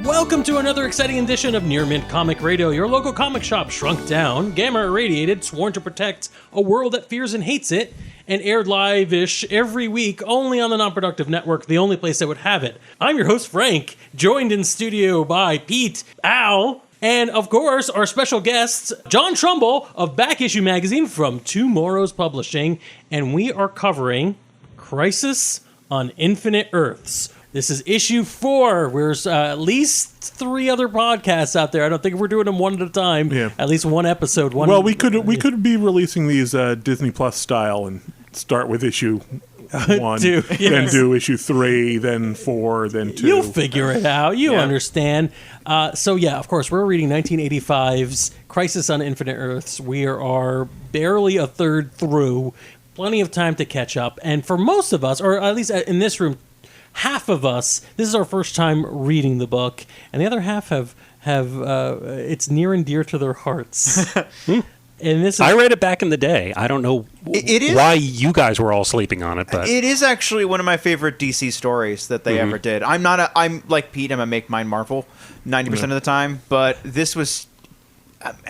Welcome to another exciting edition of Near Mint Comic Radio, your local comic shop shrunk down, gamma irradiated, sworn to protect a world that fears and hates it, and aired live-ish every week only on the Non-Productive Network, the only place that would have it. I'm your host, Frank, joined in studio by Pete, Al, and of course, our special guests, John Trumbull of Back Issue Magazine from Tomorrow's Publishing, and we are covering Crisis on Infinite Earths. This is issue 4. There's at least 3 other podcasts out there. I don't think we're doing them one at a time. Yeah. At least one episode. Well, we could be releasing these Disney Plus style and start with issue 1, then do issue 3, then 4, then 2. You'll figure it out. You understand. So yeah, of course, we're reading 1985's Crisis on Infinite Earths. We are barely a third through. Plenty of time to catch up. And for most of us, or at least in this room, half of us, this is our first time reading the book, and the other half have it's near and dear to their hearts. And this is, I read it back in the day. I don't know why you guys were all sleeping on it, but it is actually one of my favorite DC stories that they ever did. I'm like Pete. I'm a make mine Marvel 90% of the time, but this was.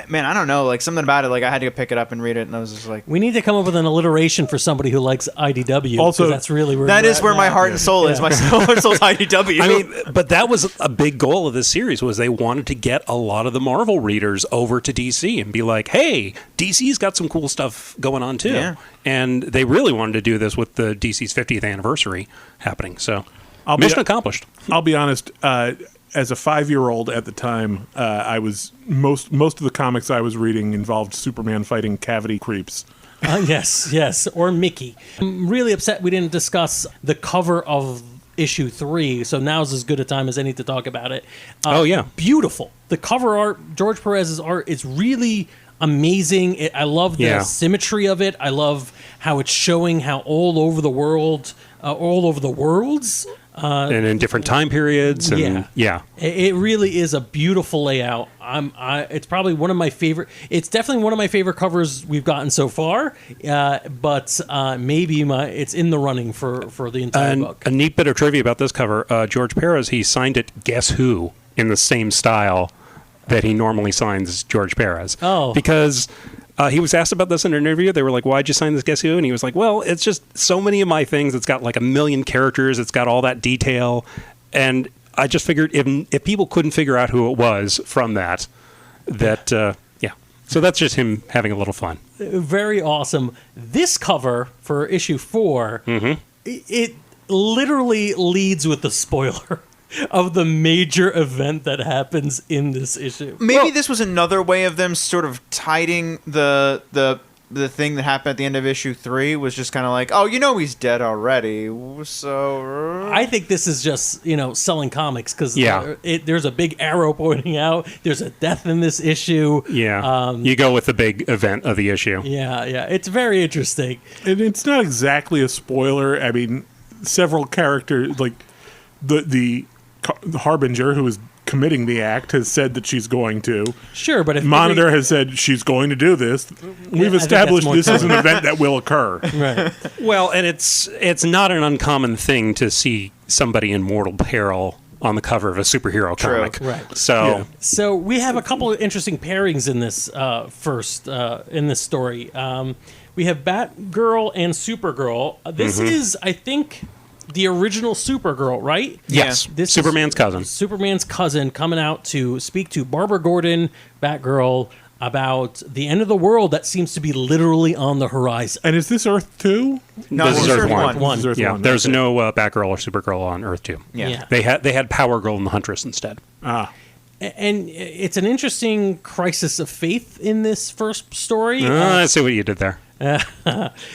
Man, I don't know. Like, something about it, like, I had to pick it up and read it, and I was just like... We need to come up with an alliteration for somebody who likes IDW. Also, that's really where that is where my heart and soul is. My soul's IDW. I mean, but that was a big goal of this series, was they wanted to get a lot of the Marvel readers over to DC and be like, hey, DC's got some cool stuff going on, too. Yeah. And they really wanted to do this with the DC's 50th anniversary happening, so mission accomplished. I'll be honest... as a 5-year-old at the time, I was most of the comics I was reading involved Superman fighting cavity creeps. Yes, or Mickey. I'm really upset we didn't discuss the cover of issue 3, so now's as good a time as any to talk about it. Beautiful. The cover art, George Perez's art, is really amazing. I love the symmetry of it. I love how it's showing how all over the worlds. And in different time periods. And, it really is a beautiful layout. It's probably one of my favorite. It's definitely one of my favorite covers we've gotten so far. But maybe it's in the running for the entire book. A neat bit of trivia about this cover: George Perez, he signed it Guess Who in the same style that he normally signs George Perez. Oh, because. He was asked about this in an interview. They were like, why'd you sign this Guess Who? And he was like, well, it's just so many of my things. It's got like 1 million characters. It's got all that detail. And I just figured if people couldn't figure out who it was from that. So that's just him having a little fun. Very awesome. This cover for issue 4, it literally leads with the spoiler of the major event that happens in this issue. Maybe this was another way of them sort of tiding the thing that happened at the end of issue 3 was just kind of like, oh, he's dead already. So I think this is just selling comics because there's a big arrow pointing out. There's a death in this issue. Yeah, you go with the big event of the issue. Yeah, it's very interesting. And it's not exactly a spoiler. I mean, several characters like the Harbinger, who is committing the act, has said that she's going to. Sure, but if Monitor has said she's going to do this, we've established this is an event that will occur. Right. Well, and it's not an uncommon thing to see somebody in mortal peril on the cover of a superhero comic. Right. So we have a couple of interesting pairings in this in this story. We have Batgirl and Supergirl. This is, I think, the original Supergirl, right? Yes. This Superman's cousin. Superman's cousin coming out to speak to Barbara Gordon, Batgirl, about the end of the world that seems to be literally on the horizon. And is this Earth 2? No, this is Earth 1. This is Earth 1. There's no Batgirl or Supergirl on Earth 2. Yeah. They had Power Girl and the Huntress instead. Ah. And it's an interesting crisis of faith in this first story. I see what you did there.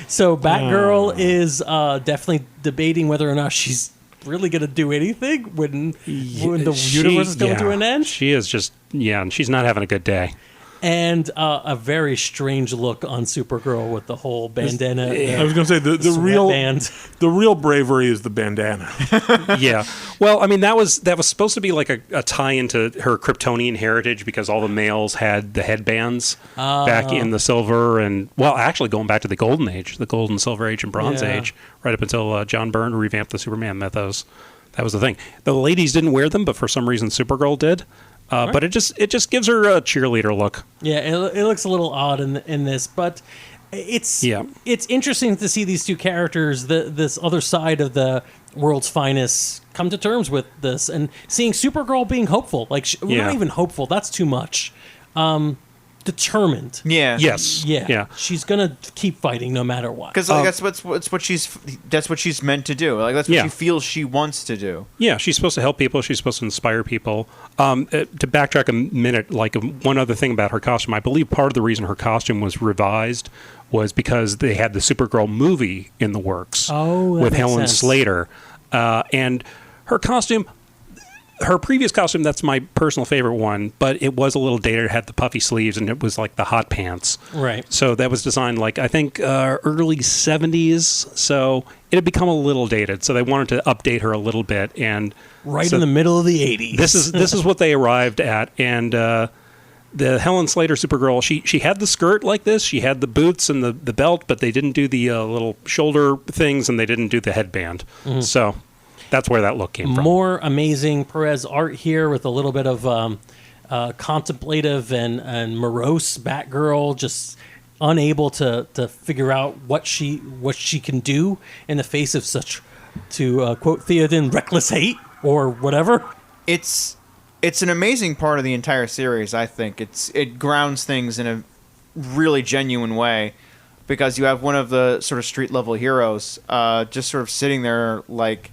So Batgirl is definitely debating whether or not she's really going to do anything when the universe is coming to an end. She is just, and she's not having a good day. And a very strange look on Supergirl with the whole bandana. I was going to say the real bravery is the bandana. Yeah. Well, I mean that was supposed to be like a tie into her Kryptonian heritage because all the males had the headbands back in the Silver and actually going back to the Golden Age, the Golden, Silver Age, and Bronze Age, right up until John Byrne revamped the Superman mythos. That was the thing. The ladies didn't wear them, but for some reason Supergirl did. But it just gives her a cheerleader look. Yeah, it looks a little odd in this, but it's interesting to see these two characters, this other side of the world's finest, come to terms with this, and seeing Supergirl being hopeful. Like, not even hopeful. That's too much. Determined. Yeah. Yes. Yeah. She's gonna keep fighting no matter what. Because that's what she's meant to do. Like that's what she feels she wants to do. Yeah, she's supposed to help people. She's supposed to inspire people. To backtrack a minute, like one other thing about her costume, I believe part of the reason her costume was revised was because they had the Supergirl movie in the works with Helen Slater, and her costume. Her previous costume, that's my personal favorite one, but it was a little dated. It had the puffy sleeves, and it was like the hot pants. Right. So that was designed like, I think, early 70s. So it had become a little dated. So they wanted to update her a little bit. And in the middle of the 80s. This is what they arrived at. And the Helen Slater Supergirl, she had the skirt like this. She had the boots and the belt, but they didn't do the little shoulder things, and they didn't do the headband. Mm-hmm. So that's where that look came from. More amazing Perez art here with a little bit of contemplative and morose Batgirl, just unable to figure out what she can do in the face of such, to quote Theoden, reckless hate or whatever. It's an amazing part of the entire series. I think it grounds things in a really genuine way, because you have one of the sort of street level heroes just sort of sitting there like,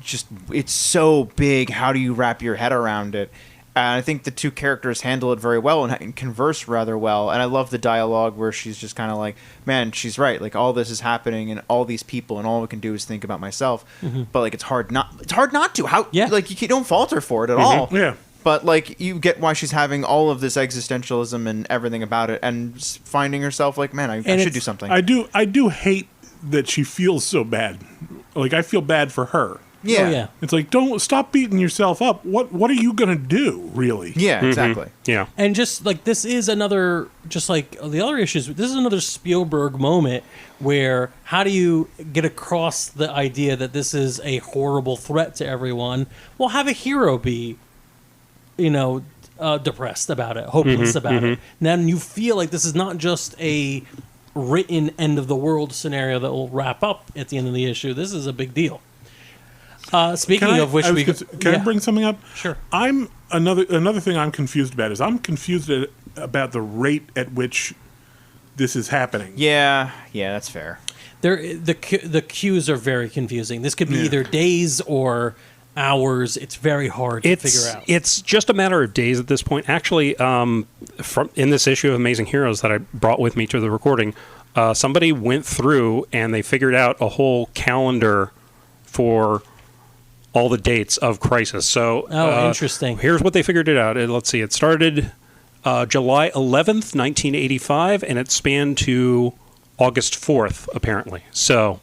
just it's so big, how do you wrap your head around it? And I think the two characters handle it very well and converse rather well. And I love the dialogue where she's just kind of like, man, she's right, like all this is happening and all these people, and all I can do is think about myself. Mm-hmm. But like it's hard not to. Like you don't falter for it at all. Yeah. But like you get why she's having all of this existentialism and everything about it, and finding herself like, man, I should do something. I do hate that she feels so bad. Like I feel bad for her. Yeah. Oh, yeah. It's like, don't stop beating yourself up. What are you going to do, really? Yeah, exactly. Mm-hmm. Yeah. And just like this is another, just like the other issues, this is another Spielberg moment where how do you get across the idea that this is a horrible threat to everyone? Well, have a hero be, depressed about it, hopeless about it. And then you feel like this is not just a written end of the world scenario that will wrap up at the end of the issue. This is a big deal. Speaking of which, can I bring something up? Sure. I'm another thing I'm confused about is I'm confused about the rate at which this is happening. Yeah, that's fair. The cues are very confusing. This could be either days or hours. It's very hard to figure out. It's just a matter of days at this point. Actually, in this issue of Amazing Heroes that I brought with me to the recording, somebody went through and they figured out a whole calendar for all the dates of Crisis. So, interesting. Here's what they figured it out. Let's see. It started July 11th, 1985, and it spanned to August 4th, apparently. So,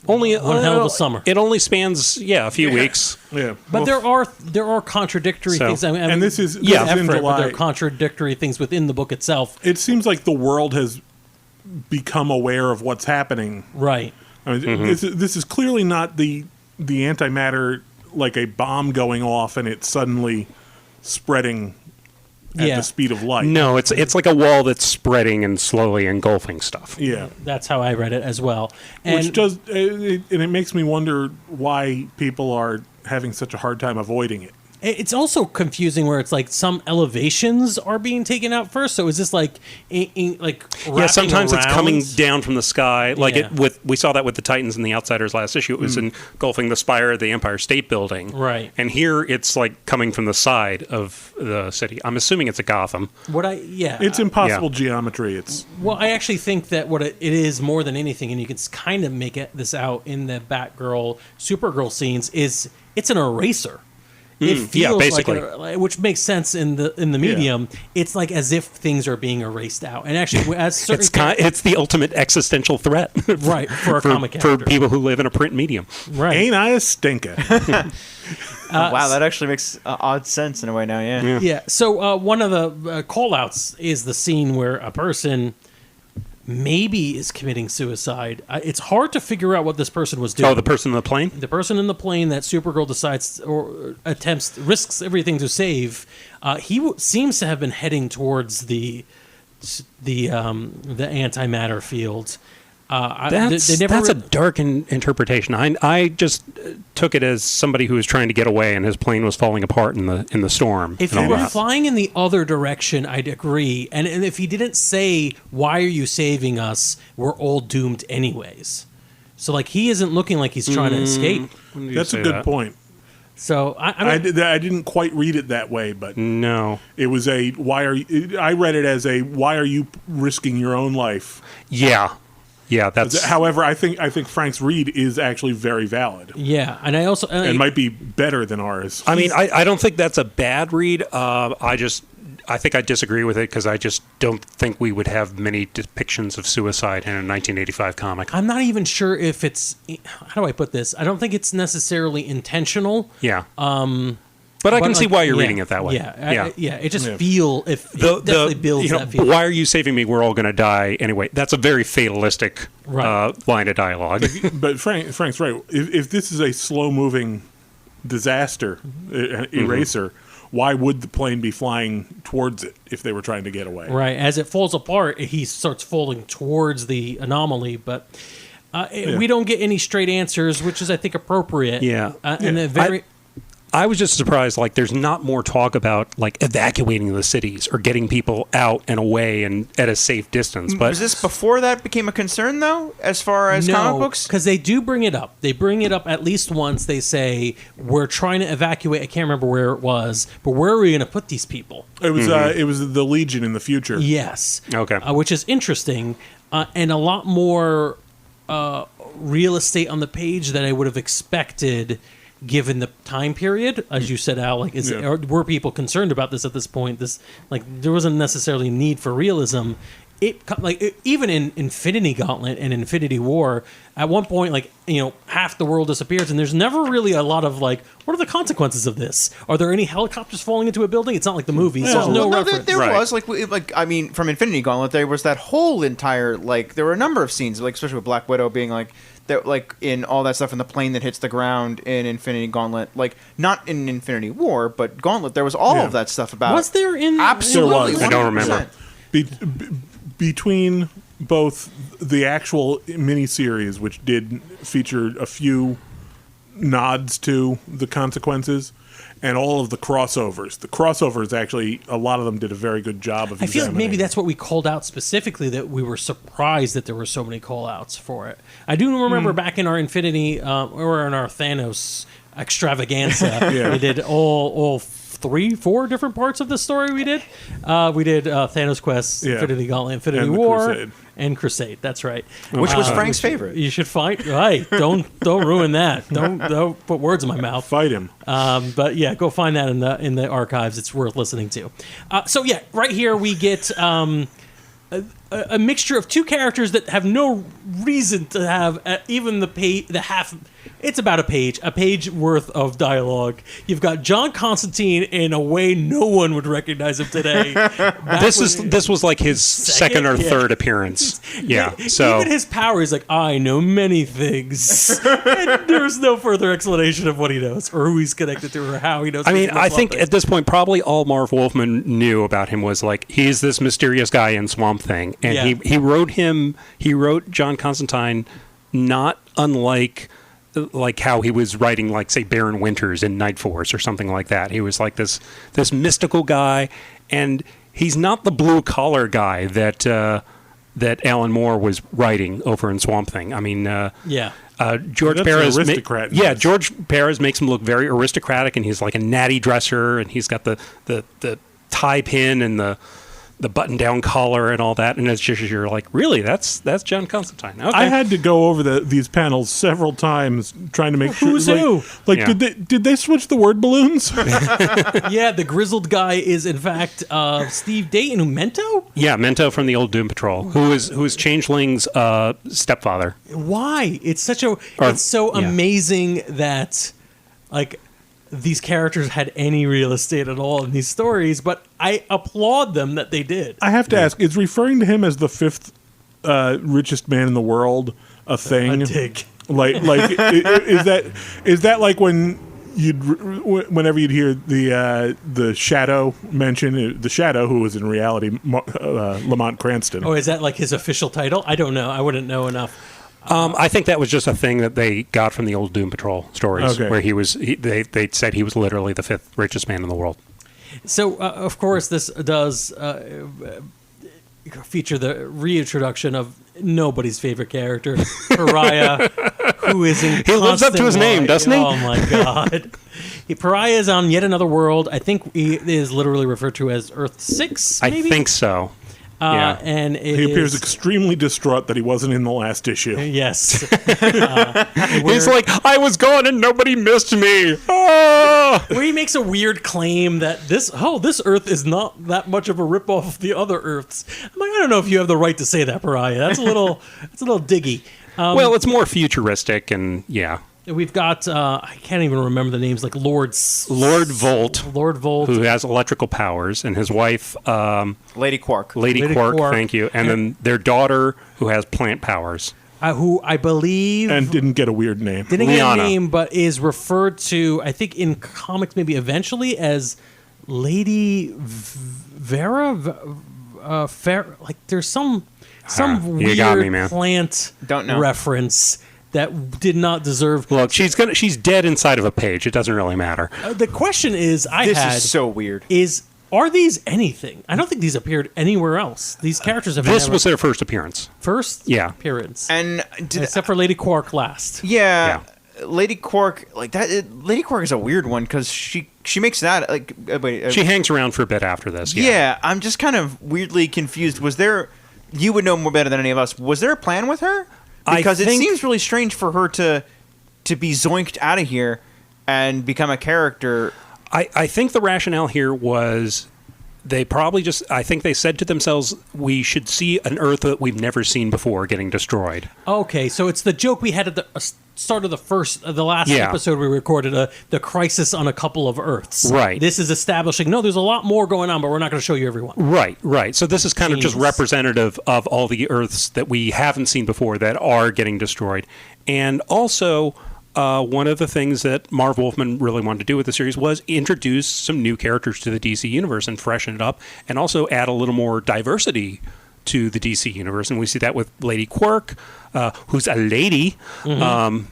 only one hell of a summer. It only spans, a few weeks. Yeah, but there are contradictory things. I mean, and this is in July. But there are contradictory things within the book itself. It seems like the world has become aware of what's happening. Right. I mean, this is clearly not the antimatter, like a bomb going off and it's suddenly spreading at the speed of light. No, it's like a wall that's spreading and slowly engulfing stuff. Yeah, that's how I read it as well. And it makes me wonder why people are having such a hard time avoiding it. It's also confusing where it's like some elevations are being taken out first. So is this like sometimes it's coming down from the sky. Like we saw that with the Titans and the Outsiders last issue. It was engulfing the spire of the Empire State Building. Right. And here it's like coming from the side of the city. I'm assuming it's a Gotham. It's impossible geometry. I actually think that what it is more than anything, and you can kind of make this out in the Batgirl, Supergirl scenes, is it's an eraser. It feels basically, which makes sense in the medium. Yeah. It's like as if things are being erased out, and actually, as certain it's the ultimate existential threat, right, for a comic for people who live in a print medium. Right? Ain't I a stinker? Wow, that actually makes odd sense in a way now. Yeah. So one of the call-outs is the scene where a person maybe is committing suicide. It's hard to figure out what this person was doing. Oh, the person in the plane? The person in the plane that Supergirl decides or risks everything to save. He seems to have been heading towards the antimatter field. That's a dark interpretation. I just took it as somebody who was trying to get away, and his plane was falling apart in the storm. If and he all were that. flying in the other direction, I'd agree. And if he didn't say, "Why are you saving us? We're all doomed anyways." So like he isn't looking like he's trying to escape. That's a good point. So I didn't quite read it that way, but No. it was I read it as why are you risking your own life? Yeah. Yeah, that's... However, I think Frank's read is actually very valid. yeah, and I also And might be better than ours. I mean, I don't think that's a bad read. I think I disagree with it because I just don't think we would have many depictions of suicide in a 1985 comic. I'm not even sure if it's how do I put this? I don't think it's necessarily intentional. Yeah. But I can see why you're yeah, reading it that way. Yeah. It just Yeah. it definitely builds that feeling. Why are you saving me? We're all going to die anyway. That's a very fatalistic Right. line of dialogue. But Frank's right. If this is a slow-moving disaster eraser, why would the plane be flying towards it if they were trying to get away? Right. As it falls apart, he starts falling towards the anomaly, but we don't get any straight answers, which is, I think, appropriate. Yeah. And a very... I was just surprised, like, there's not more talk about, like, evacuating the cities or getting people out and away and at a safe distance. But Was this before that became a concern, though, as far as comic books? because they do bring it up. They bring it up at least once. They say, we're trying to evacuate. I can't remember where it was, but where are we going to put these people? It was the Legion in the future. Yes. Okay. Which is interesting and a lot more real estate on the page that I would have expected given the time period. As you said, Al, like, were people concerned about this at this point? There wasn't necessarily a need for realism. Even in Infinity Gauntlet and Infinity War, at one point, half the world disappears, and there's never really a lot of what are the consequences of this? Are there any helicopters falling into a building? It's not like the movies. There's no reference. There Right. was from Infinity Gauntlet, there was that whole entire there were a number of scenes, especially with Black Widow being in all that stuff in the plane that hits the ground in Infinity Gauntlet, not in Infinity War, but Gauntlet. There was all of that stuff about. Was there in Absolutely, There was. I don't remember. 100%. Between both the actual miniseries, which did feature a few nods to the consequences, and all of the crossovers. The crossovers, actually, a lot of them did a very good job of I feel like maybe examining. that's what we called out specifically, that we were surprised that there were so many call-outs for it. I do remember back in our Infinity, or in our Thanos extravaganza, we did all 3-4 different parts of the story we did. We did Thanos Quest, Infinity Gauntlet, Infinity And the War, Crusade. and Crusade. That's right. Which was Frank's favorite. You should fight. Hey, don't ruin that. Don't put words in my mouth. Fight him. But yeah, go find that in the archives. It's worth listening to. So yeah, right here we get a mixture of two characters that have no reason to have even the half. It's about a page worth of dialogue. You've got John Constantine in a way no one would recognize him today. This was like his second or third appearance. Yeah. So even his power is I know many things. And there's no further explanation of what he knows or who he's connected to or how he knows. I mean, I think at this point, probably all Marv Wolfman knew about him was he's this mysterious guy in Swamp Thing, and he wrote John Constantine not unlike how he was writing, say, Baron Winters in Night Force or something like that. He was this mystical guy, and he's not the blue collar guy that Alan Moore was writing over in Swamp Thing. I mean, George Perez. George Perez makes him look very aristocratic, and he's like a natty dresser, and he's got the tie pin and the button-down collar and all that, and it's just you're like, really, that's John Constantine. Okay. I had to go over these panels several times trying to make sure. Who's who? Did they switch the word balloons? Yeah, the grizzled guy is in fact Steve Dayton, who Mento. Yeah, Mento from the old Doom Patrol, who is Changeling's stepfather. Why? It's so amazing that these characters had any real estate at all in these stories, but I applaud them that they did. I have to ask, is referring to him as the fifth richest man in the world a thing? A dig. Is that like when whenever you'd hear the Shadow mention the Shadow, who was in reality Lamont Cranston? Oh, is that like his official title? I don't know. I wouldn't know enough. I think that was just a thing that they got from the old Doom Patrol stories, where they said he was literally the 5th richest man in the world. So, of course, this does feature the reintroduction of nobody's favorite character, Pariah, who is in He lives up to his name, doesn't he? Oh, my God. Pariah is on yet another world. I think he is literally referred to as Earth 6, maybe? I think so. Yeah. And he appears extremely distraught that he wasn't in the last issue. Yes. He's like, I was gone and nobody missed me. Ah! Where he makes a weird claim that this Earth is not that much of a ripoff of the other Earths. I'm like, I don't know if you have the right to say that, Pariah. That's a little diggy. Well, it's more futuristic, and yeah. We've got I can't even remember the names, like Lord Volt, who has electrical powers, and his wife Lady Quark. Lady Quark, thank you, and then their daughter who has plant powers. Who I believe and didn't get a weird name. Didn't get a name, but is referred to, I think, in comics maybe eventually as Lady Vera. Like there's some weird plant reference that did not deserve. Look, she's dead inside of a page. It doesn't really matter. The question is, this is so weird. Are these anything? I don't think these appeared anywhere else. These characters have. This was their first appearance. Appearance, and except for Lady Quark last. Yeah. Lady Quark, like that. Lady Quark is a weird one because she makes that like. She hangs around for a bit after this. Yeah, I'm just kind of weirdly confused. Was there? You would know more better than any of us. Was there a plan with her? Because it seems really strange for her to be zoinked out of here and become a character. I think the rationale here was they probably I think they said to themselves, we should see an Earth that we've never seen before getting destroyed. Okay, so it's the joke we had at the start of the last episode we recorded, the crisis on a couple of Earths. Right. This is establishing, no, there's a lot more going on, but we're not going to show you everyone. Right. So this is kind of just representative of all the Earths that we haven't seen before that are getting destroyed. And also, one of the things that Marv Wolfman really wanted to do with the series was introduce some new characters to the DC universe and freshen it up, and also add a little more diversity to the DC universe. And we see that with Lady Quark, who's a lady. Mm-hmm.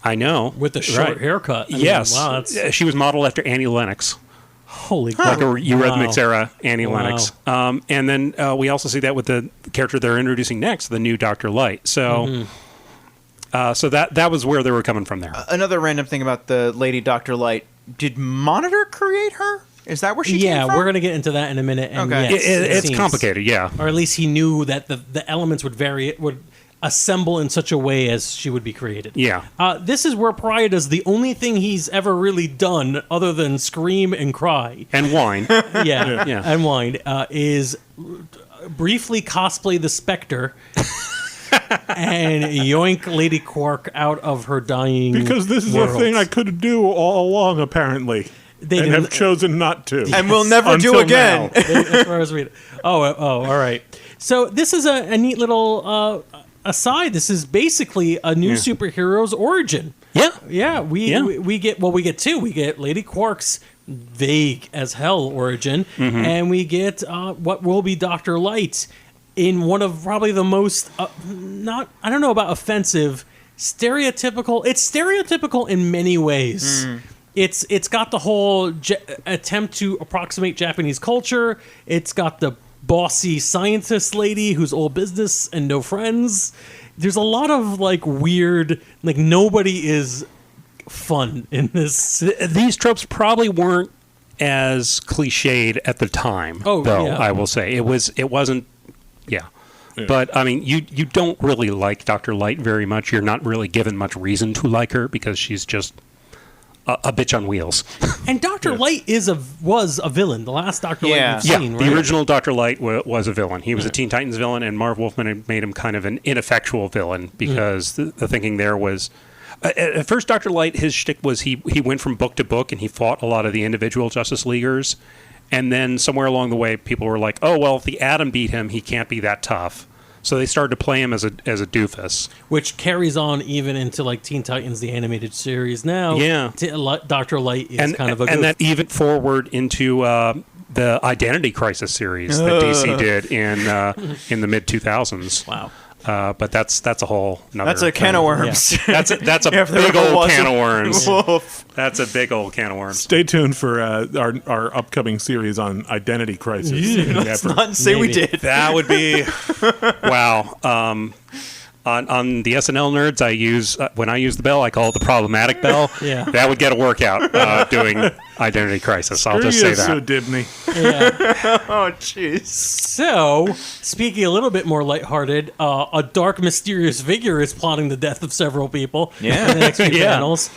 I know. With the short haircut. Yes. Wow, she was modeled after Annie Lennox. Holy crap. Like a Eurythmics era Annie Lennox. And then we also see that with the character they're introducing next, the new Dr. Light. So... Mm-hmm. So that was where they were coming from there. Another random thing about the Lady Dr. Light. Did Monitor create her? Is that where she came from? Yeah, we're going to get into that in a minute. And okay. Yes, it's complicated, yeah. Or at least he knew that the elements would assemble in such a way as she would be created. Yeah. This is where Pariah does the only thing he's ever really done other than scream and cry. And whine. yeah, and whine. Is briefly cosplay the Spectre and yoink Lady Quark out of her dying because this is a thing I could do all along, apparently. They have chosen not to. And will never do again. As far as all right. So this is a neat little aside. This is basically a new superhero's origin. Yeah. We get two. We get Lady Quark's vague as hell origin, and we get what will be Dr. Light in one of probably the most I don't know about offensive, stereotypical. It's stereotypical in many ways. It's got the whole attempt to approximate Japanese culture. It's got the bossy scientist lady who's all business and no friends. There's a lot of like weird, like nobody is fun in this. These tropes probably weren't as cliched at the time. I will say it wasn't. Yeah. But, I mean, you don't really like Dr. Light very much. You're not really given much reason to like her because she's just a bitch on wheels. And Dr. Light was a villain. The last Dr. Light we've seen, right? The original Dr. Light was a villain. He was a Teen Titans villain, and Marv Wolfman had made him kind of an ineffectual villain because the thinking there was... at first, Dr. Light, his shtick was he went from book to book, and he fought a lot of the individual Justice Leaguers. And then somewhere along the way, people were like, oh, well, if the Atom beat him, he can't be that tough. So they started to play him as a doofus. which carries on even into like Teen Titans, the animated series. Now, Yeah. Dr. Light is kind of a goof. and that even forward into the Identity Crisis series that DC did in the mid 2000s. Wow. But that's a whole. That's a can of worms. That's a If there big ever old was can a- of worms. Woof. That's a big old can of worms. Stay tuned for our upcoming series on Identity Crisis. Let's not say we Maybe. did. That would be wow. On the SNL nerds, I use when I use the bell, I call it the problematic bell. Yeah. That would get a workout doing Identity Crisis. I'll just say Sue that. Dibney. Yeah. Oh, jeez. So, speaking a little bit more lighthearted, a dark, mysterious figure is plotting the death of several people. Yeah. In the next few Yeah. panels,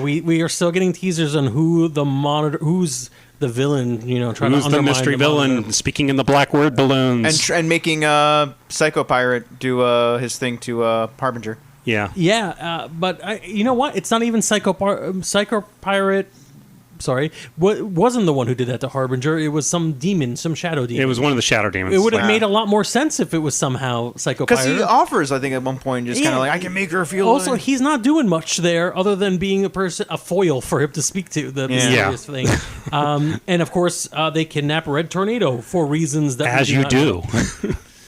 we are still getting teasers on who's the villain. Trying Who's to the undermine mystery villain Monitor. speaking in the black word balloons? And making Psycho Pirate do his thing to Harbinger. yeah. Yeah, but you know what? It's not even Psycho Pirate. Sorry, wasn't the one who did that to Harbinger. It was some demon, some shadow demon. It was one of the shadow demons. It would have Wow. made a lot more sense if it was somehow Psycho Because Pirate. he offers, I think, at one point, just kind Yeah. of like, I can make her feel. Also, like... he's not doing much there other than being a foil for him to speak to, the Yeah. mysterious thing. And of course, they kidnap Red Tornado for reasons that As we you not do.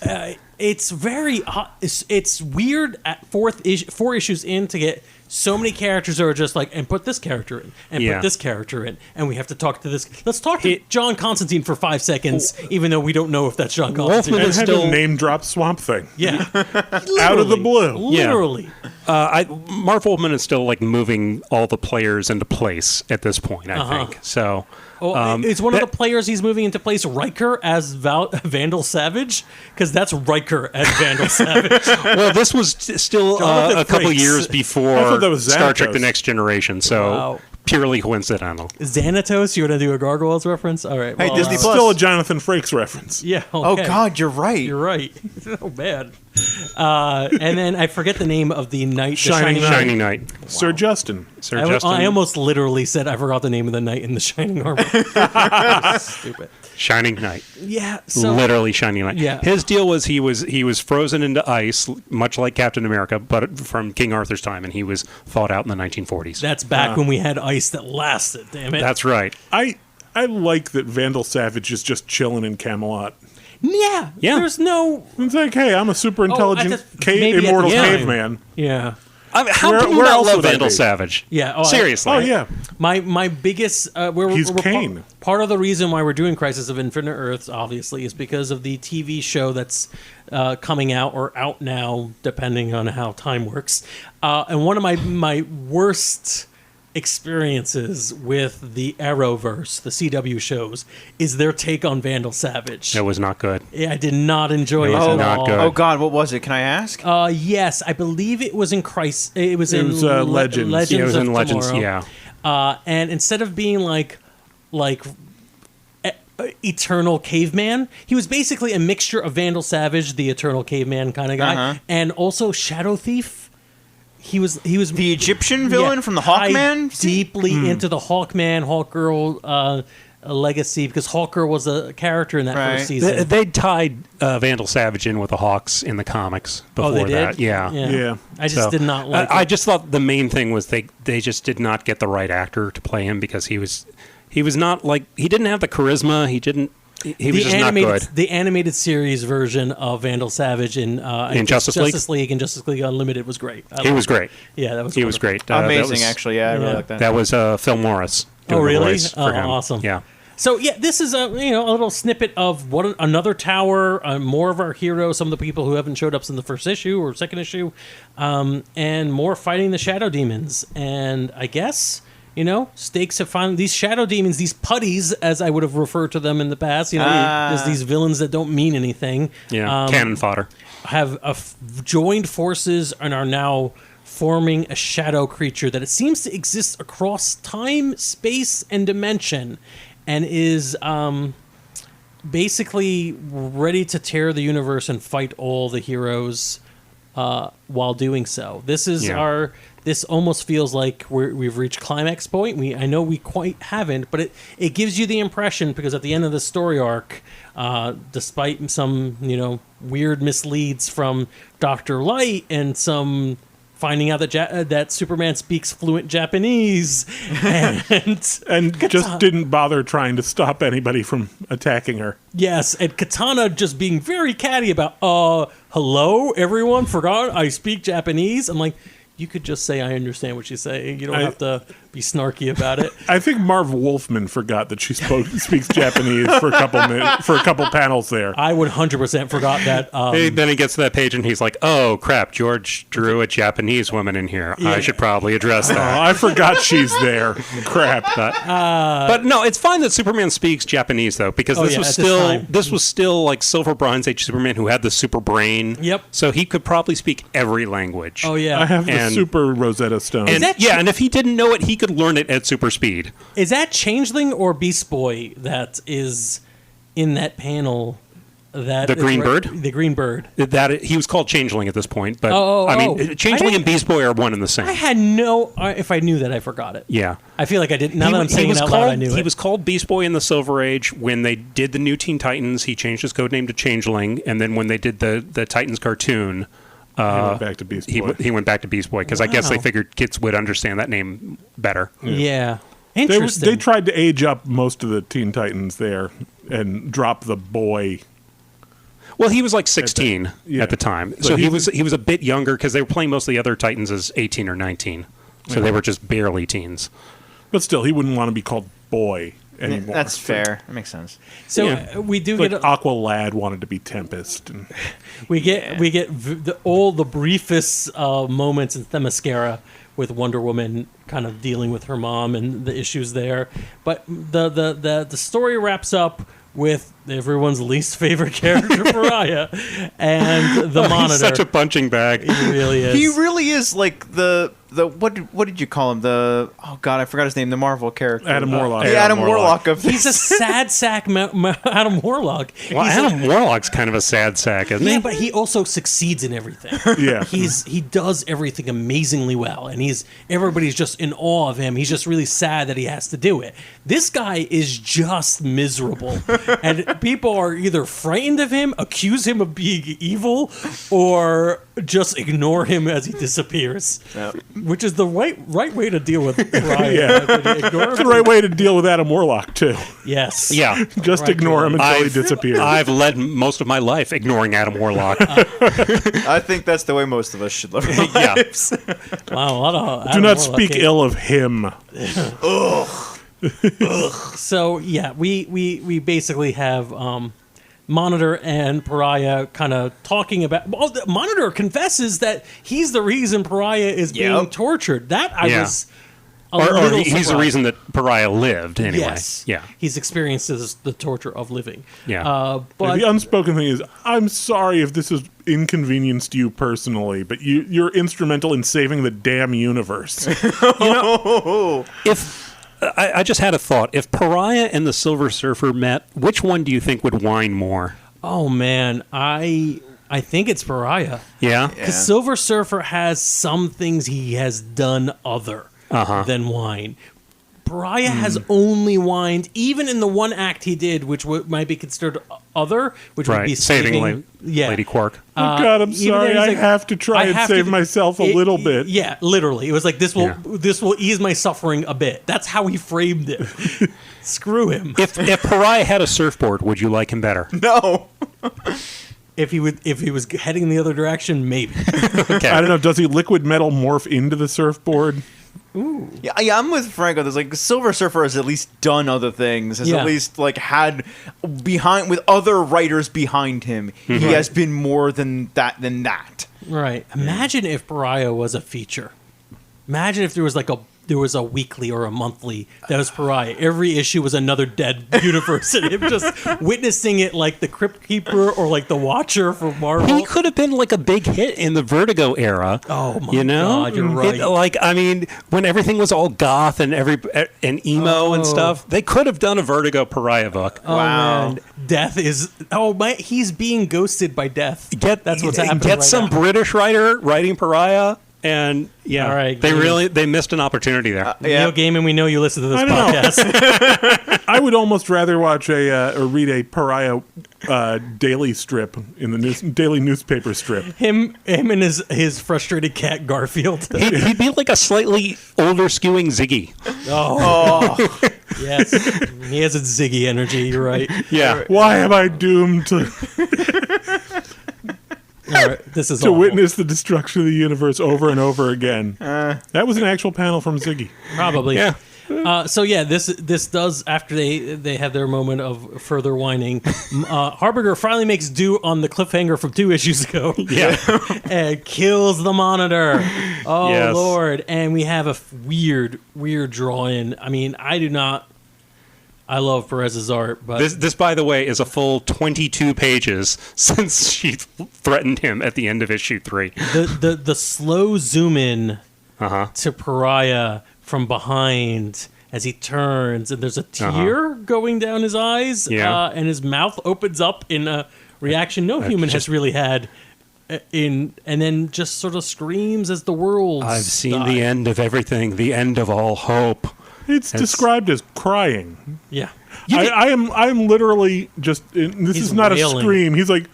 know. It's very it's weird at four issues in to get so many characters that are just like, and put this character in, and Yeah. put this character in, and we have to talk to this. Let's talk to John Constantine for 5 seconds, even though we don't know if that's John Constantine. Wolfman And is had still him name drop Swamp Thing. Yeah, Out of the blue. Yeah. Literally. Marv Wolfman is still like moving all the players into place at this point, I think. So Oh, is one of the players he's moving into place Riker as Vandal Savage? Because that's Riker as Vandal Savage. well, this was still Jonathan a couple Frakes. years I before thought that was Star Trek: The Xanatos. Next Generation. So Wow. purely coincidental. Xanatos, you want to do a Gargoyles reference? All right. Hey, well, Disney It's Plus. still a Jonathan Frakes reference. Yeah. Oh, okay. God, you're right. You're right. Oh, bad. And then I forget the name of the knight. The Shining Knight. Shining Knight. Sir Justin. Sir I, Justin. I almost literally said I forgot the name of the knight in the Shining armor. Stupid. Shining Knight. Yeah. So Literally Shining Knight. Yeah. His deal was he was frozen into ice, much like Captain America, but from King Arthur's time, and he was thawed out in the 1940s. that's back when we had ice that lasted. Damn it. That's right. I like that Vandal Savage is just chilling in Camelot. yeah. Yeah. There's no. It's like, hey, I'm a super intelligent maybe at the immortal time. caveman. Yeah. I mean, how Where- can you where not else love would I Vandal be? Savage? Yeah. Oh, Seriously. Oh, yeah. My biggest He's we're Kane. part of the reason why we're doing Crisis of Infinite Earths obviously is because of the TV show that's coming out or out now depending on how time works. And one of my worst experiences with the Arrowverse, the CW shows, is their take on Vandal Savage. It was not good. Yeah, I did not enjoy It it was at not all. good. Oh, God, what was it? Can I ask? Yes, I believe it was in Crisis. It was in Legends. Legends. Yeah, it was of in Legends. Tomorrow. Yeah. And instead of being like Eternal Caveman, he was basically a mixture of Vandal Savage, the Eternal Caveman kind of guy, Uh-huh. and also Shadow Thief. He was The Egyptian villain yeah, from the tied Hawkman? deeply into the Hawkman, Hawkgirl legacy because Hawkgirl was a character in that Right. first season. They tied Vandal Savage in with the Hawks in the comics before they did? that. Yeah. Yeah. I just did not like. I it. just thought the main thing was they just did not get the right actor to play him because he was not like he didn't have the charisma. He was just not good. The animated series version of Vandal Savage in Justice League? and Justice League Unlimited was great. He was great. Yeah, that was. He was wonderful. great. That Amazing, was- actually. Yeah, I really yeah. like that. That was Phil Morris. doing Oh, the really? voice for Oh, him. awesome. Yeah. So yeah, this is a little snippet of another tower, more of our heroes, some of the people who haven't showed up in the first issue or second issue, and more fighting the shadow demons. And I guess stakes have finally these shadow demons, these putties, as I would have referred to them in the past. There's these villains that don't mean anything. Yeah. Cannon fodder. Have joined forces and are now forming a shadow creature that it seems to exist across time, space, and dimension, and is basically ready to tear the universe and fight all the heroes while doing so. This is Yeah. this almost feels like we've reached climax point. I know we quite haven't, but it gives you the impression, because at the end of the story arc, despite some weird misleads from Dr. Light and some finding out that Superman speaks fluent Japanese, and just didn't bother trying to stop anybody from attacking her. Yes, and Katana just being very catty about, hello, everyone, forgot I speak Japanese. I'm like, you could just say I understand what she's saying. You don't have to be snarky about it. I think Marv Wolfman forgot that she speaks Japanese for a couple panels there. I would 100% forgot that. Then he gets to that page and he's like, "Oh crap! George drew a Japanese woman in here. I should probably address that." I forgot she's there. Crap. But no, it's fine that Superman speaks Japanese though, because this was still like Silver Bronze Age Superman who had the super brain. Yep. So he could probably speak every language. Oh yeah. I have the super Rosetta Stone. And and if he didn't know it, he could learn it at super speed. Is that Changeling or Beast Boy that is in that panel? That the Green Bird? The Green Bird. That he was called Changeling at this point, but Changeling and Beast Boy are one and the same. I had if I knew that, I forgot it. Yeah. I feel like I didn't. Now that I'm saying it out loud, I knew it. He was called Beast Boy in the Silver Age. When they did the new Teen Titans, he changed his code name to Changeling, and then when they did the Titans cartoon, he went back to Beast Boy. He went back to Beast Boy because I guess they figured kids would understand that name better. Yeah. Interesting. They tried to age up most of the Teen Titans there and drop the boy. Well, he was like 16 at the time, so he was a bit younger because they were playing most of the other Titans as 18 or 19, so they were just barely teens. But still, he wouldn't want to be called boy anymore. That's fair. That makes sense. So we do like get Aqualad wanted to be Tempest. And we get all the briefest moments in Themyscira with Wonder Woman kind of dealing with her mom and the issues there, but the story wraps up with everyone's least favorite character, Pariah, and the Monitor. He's such a punching bag. He really is. He really is like the what did you call him? Oh god, I forgot his name. The Marvel character, Adam Warlock. The Adam Warlock of he's a sad sack, Adam Warlock. Well, Adam Warlock's kind of a sad sack, isn't he? Yeah, but he also succeeds in everything. Yeah, he does everything amazingly well, and everybody's just in awe of him. He's just really sad that he has to do it. This guy is just miserable, and people are either frightened of him, accuse him of being evil, or just ignore him as he disappears. Yep. Which is the right way to deal with Ryan. It's the right way to deal with Adam Warlock too. Yes. Yeah. Just ignore him until he disappears. I've led most of my life ignoring Adam Warlock. I think that's the way most of us should live our lives. Wow. Do not speak ill of him. Ugh. So yeah, we basically have Monitor and Pariah kind of talking about. Well, the Monitor confesses that he's the reason Pariah is being tortured. That I was. Or he's the reason that Pariah lived anyway. Yes. Yeah. He's experienced the torture of living. Yeah. But the unspoken thing is, I'm sorry if this has inconvenienced you personally, but you're instrumental in saving the damn universe. If I just had a thought. If Pariah and the Silver Surfer met, which one do you think would whine more? Oh man, I think it's Pariah. Yeah? Because Silver Surfer has some things he has done other than whine. Pariah has only whined, even in the one act he did, which might be considered other, which would be saving Lady Quark. Oh God, I'm sorry. I have to try and save myself a little bit. Yeah, literally. It was like, this will ease my suffering a bit. That's how he framed it. Screw him. If Pariah had a surfboard, would you like him better? No. If he was heading in the other direction, maybe. Okay. I don't know. Does he liquid metal morph into the surfboard? Ooh. Yeah, I'm with Franco. There's like Silver Surfer has at least done other things. Has at least like had with other writers behind him. He has been more than that. Right. Imagine if Pariah was a feature. Imagine if there was a weekly or a monthly that was Pariah. Every issue was another dead universe, and him just witnessing it like the Crypt Keeper or like the Watcher for Marvel. He could have been like a big hit in the Vertigo era. Oh my God, you're right. When everything was all goth and emo and stuff, they could have done a Vertigo Pariah book. Oh, wow. Man. Death is he's being ghosted by Death. That's what's happening. Get some British writer writing Pariah. And yeah, All right, they missed an opportunity there. Neil Gaiman, we know you listen to this I don't know. podcast. I would almost rather watch or read a Pariah daily strip in the daily newspaper strip. him and his frustrated cat Garfield. He'd be like a slightly older skewing Ziggy. Oh, yes, he has a Ziggy energy. You're right. Yeah. Why am I doomed to All right, this is to awful. witness the destruction of the universe over and over again? That was an actual panel from Ziggy. Probably. Yeah. So yeah, this does, after they have their moment of further whining, Harbinger finally makes do on the cliffhanger from 2 issues ago. Yeah. And kills the Monitor. Oh Yes. Lord! And we have a weird draw-in. I mean, I love Perez's art, but This, by the way, is a full 22 pages since she threatened him at the end of issue 3. the slow zoom in Uh-huh. to Pariah from behind as he turns, and there's a tear going down his eyes, Yeah. and his mouth opens up in a reaction no human has really had. And then just sort of screams as the world. I've seen the end of everything, the end of all hope. It's described as crying. Yeah. I am literally just. This He's is not wailing. a scream. He's like,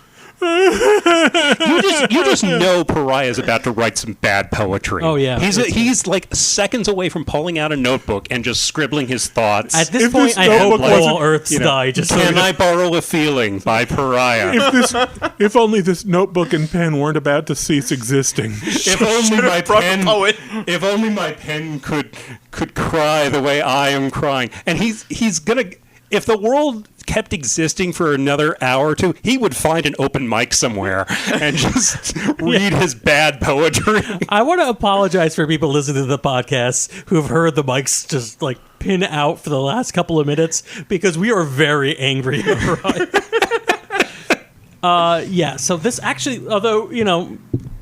You just know Pariah's about to write some bad poetry. Oh, yeah. He's like seconds away from pulling out a notebook and just scribbling his thoughts. At this If point, this I hope notebook all wasn't- Earths die. Just so Can we- I borrow a feeling by Pariah? if only this notebook and pen weren't about to cease existing. If only my brought a pen, poet. if only my pen could cry the way I am crying. And he's gonna. If the world kept existing for another hour or two, he would find an open mic somewhere and just read his bad poetry. I want to apologize for people listening to the podcast who have heard the mics just like pin out for the last couple of minutes because we are very angry. Yeah, so this actually, although,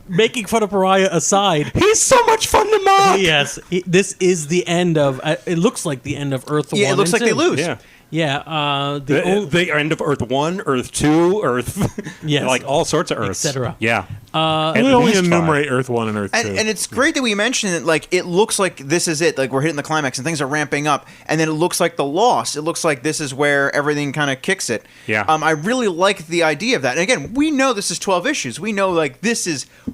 making fun of Pariah aside, He's so much fun to mock. yes, this is the end of, it looks like the end of Earth 1 Yeah, it looks and like they 2. lose. Yeah. Yeah, The end of Earth 1, Earth 2, Earth... Yes. Like all sorts of Earths. cetera. Yeah. We only enumerate Earth 1 and Earth 2. And it's great that we mentioned it. Like, it looks like this is it. Like, we're hitting the climax and things are ramping up. And then it looks like the loss. It looks like this is where everything kind of kicks it. Yeah. I really like the idea of that. And again, we know this is 12 issues. We know, like,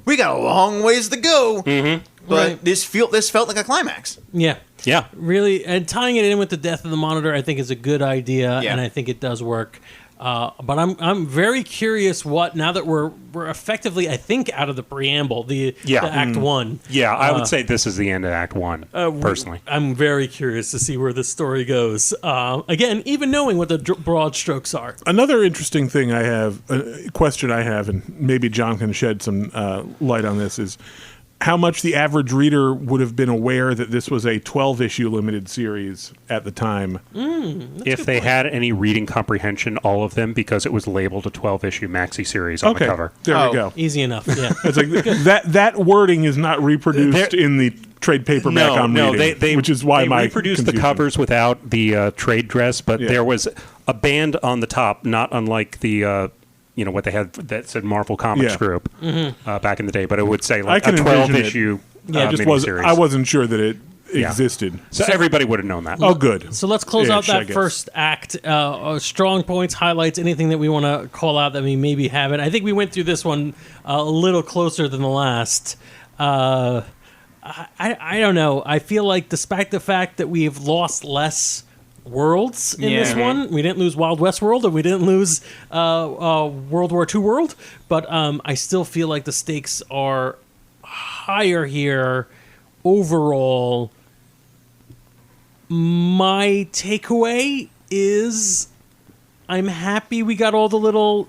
we got a long ways to go. Mm-hmm. But Right. this felt like a climax. Yeah. Yeah. Really, and tying it in with the death of the Monitor, I think is a good idea, Yeah. and I think it does work. But I'm very curious now that we're effectively, I think, out of the preamble, the Act 1. Yeah, I would say this is the end of Act 1, personally. I'm very curious to see where this story goes. Again, even knowing what the broad strokes are. Another interesting thing I have, a question I have, and maybe John can shed some light on this, is how much the average reader would have been aware that this was a 12-issue limited series at the time. If they had any reading comprehension, all of them, because it was labeled a 12-issue maxi series on the cover. There Oh. we go. Easy enough, yeah. It's like that wording is not reproduced in the trade paperback I'm reading, they which is why they my reproduced the confusion. covers without the trade dress, but Yeah. there was a band on the top, not unlike the what they had that said Marvel Comics Yeah. Group back in the day, but it would say I like a can envision 12-issue I just was miniseries. I wasn't sure that it Yeah. existed. So everybody would have known that. Oh, good. So let's close out Ish, I that guess. first act. Strong points, highlights, anything that we want to call out that we maybe haven't. I think we went through this one a little closer than the last. I don't know. I feel like despite the fact that we've lost less worlds in this Yeah. one, we didn't lose Wild West World and we didn't lose World War II World, but I still feel like the stakes are higher here overall. My takeaway is I'm happy we got all the little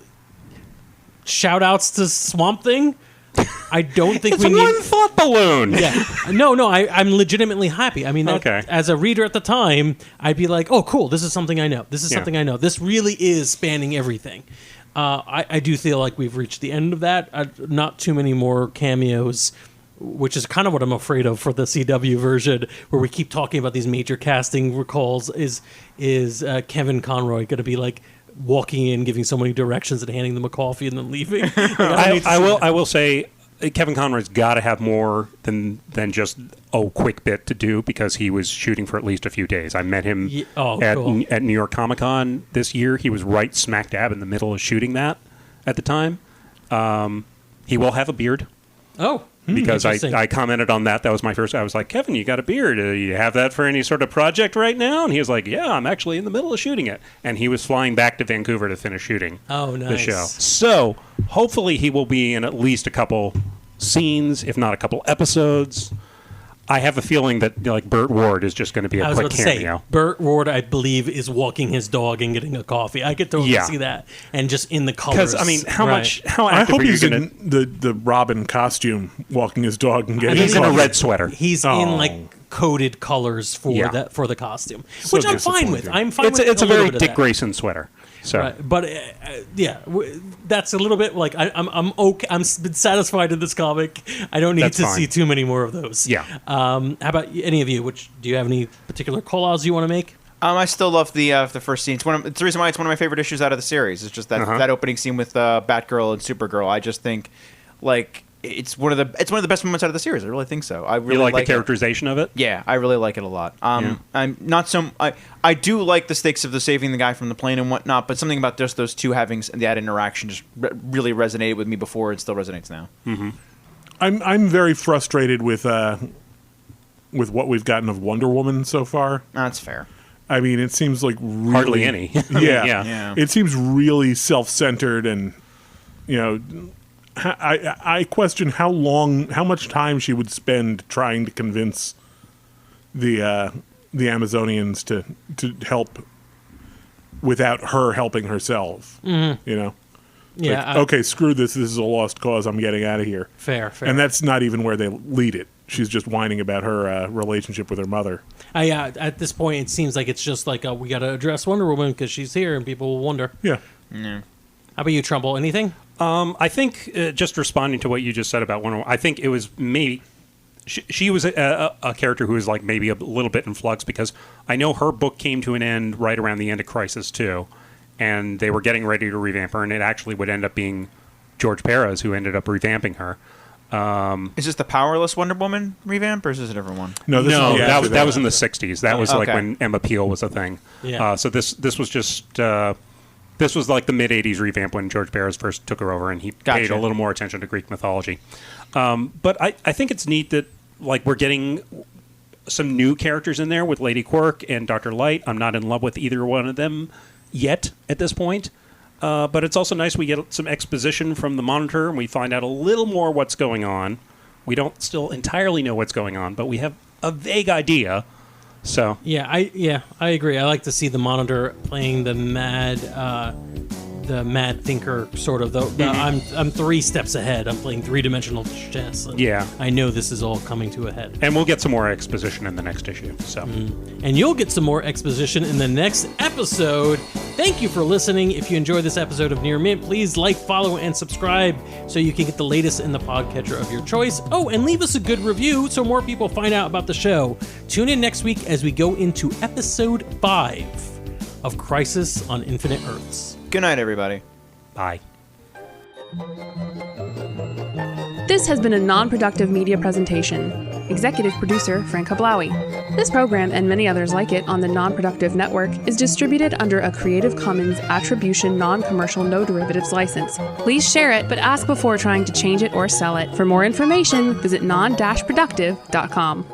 shout outs to Swamp Thing. I don't think It's we one need. thought balloon. Yeah, no, I'm legitimately happy. I mean, Okay. as a reader at the time, I'd be like, "Oh, cool! This is something I know. This is Yeah. something I know. This really is spanning everything." I do feel like we've reached the end of that. Not too many more cameos, which is kind of what I'm afraid of for the CW version, where we keep talking about these major casting recalls. Is Kevin Conroy going to be like walking in, giving so many directions, and handing them a coffee, and then leaving? Like, I don't need to see that. I will say Kevin Conroy's got to have more than just a quick bit to do because he was shooting for at least a few days. I met him cool. at New York Comic Con this year. He was right smack dab in the middle of shooting that at the time. He will have a beard. Oh, because interesting. I commented on that. That was my first. I was like, Kevin, you got a beard. Do you have that for any sort of project right now? And he was like, yeah, I'm actually in the middle of shooting it. And he was flying back to Vancouver to finish shooting the show. So hopefully he will be in at least a couple scenes, if not a couple episodes. I have a feeling that Burt Ward is just going to be a quick cameo. Burt Ward, I believe, is walking his dog and getting a coffee. I could totally see that, and just in the colors. Because how active I hope are you he's going in the Robin costume, walking his dog and getting. He's in a red sweater. He's in coded colors for the costume, which I'm fine with. I'm fine with. It's a very Dick Grayson sweater. So, right. But that's a little bit like I'm okay. I'm been satisfied in this comic. I don't need to see too many more of those. Yeah. How about any of you? Do you have any particular call-outs you want to make? I still love the first scene. It's the reason why it's one of my favorite issues out of the series. It's just that opening scene with Batgirl and Supergirl. I just think it's one of the best moments out of the series. I really think so. I really like the characterization of it. Yeah, I really like it a lot. I'm not so. I do like the stakes of the saving the guy from the plane and whatnot, but something about just those two having that interaction just really resonated with me before. It still resonates now. Mm-hmm. I'm very frustrated with what we've gotten of Wonder Woman so far. That's fair. I mean, it seems like really, hardly any. Yeah. It seems really self-centered, and I question how much time she would spend trying to convince the Amazonians to help without her helping herself. Mm-hmm. Yeah. Okay, screw this. This is a lost cause. I'm getting out of here. Fair. And that's not even where they lead it. She's just whining about her relationship with her mother. At this point, it seems like it's just like we got to address Wonder Woman because she's here, and people will wonder. Yeah. How about you, Trumbull? Anything? I think just responding to what you just said about Wonder Woman, I think it was maybe she was a character who was maybe a little bit in flux because I know her book came to an end right around the end of Crisis 2, and they were getting ready to revamp her, and it actually would end up being George Perez who ended up revamping her. Is this the Powerless Wonder Woman revamp, or is this a different one? No, that was in the 60s. That was when Emma Peel was a thing. Yeah. So this was just this was like the mid 80s revamp when George Perez first took her over, and he paid a little more attention to Greek mythology. But I think it's neat that we're getting some new characters in there with Lady Quirk and Dr. Light. I'm not in love with either one of them yet at this point. But it's also nice we get some exposition from the Monitor, and we find out a little more what's going on. We don't still entirely know what's going on, but we have a vague idea. So I agree. I like to see the Monitor playing the mad thinker sort of. I'm 3 steps ahead. I'm playing 3-dimensional chess. I know this is all coming to a head. And we'll get some more exposition in the next issue. So, and you'll get some more exposition in the next episode. Thank you for listening. If you enjoyed this episode of Near Mint, please follow, and subscribe so you can get the latest in the podcatcher of your choice. Oh, and leave us a good review so more people find out about the show. Tune in next week as we go into episode 5 of Crisis on Infinite Earths. Good night, everybody. Bye. This has been a non-productive media presentation. Executive producer Frank Hablawi. This program and many others like it on the Non-Productive Network is distributed under a Creative Commons Attribution Non-Commercial No Derivatives license. Please share it, but ask before trying to change it or sell it. For more information, visit non-productive.com.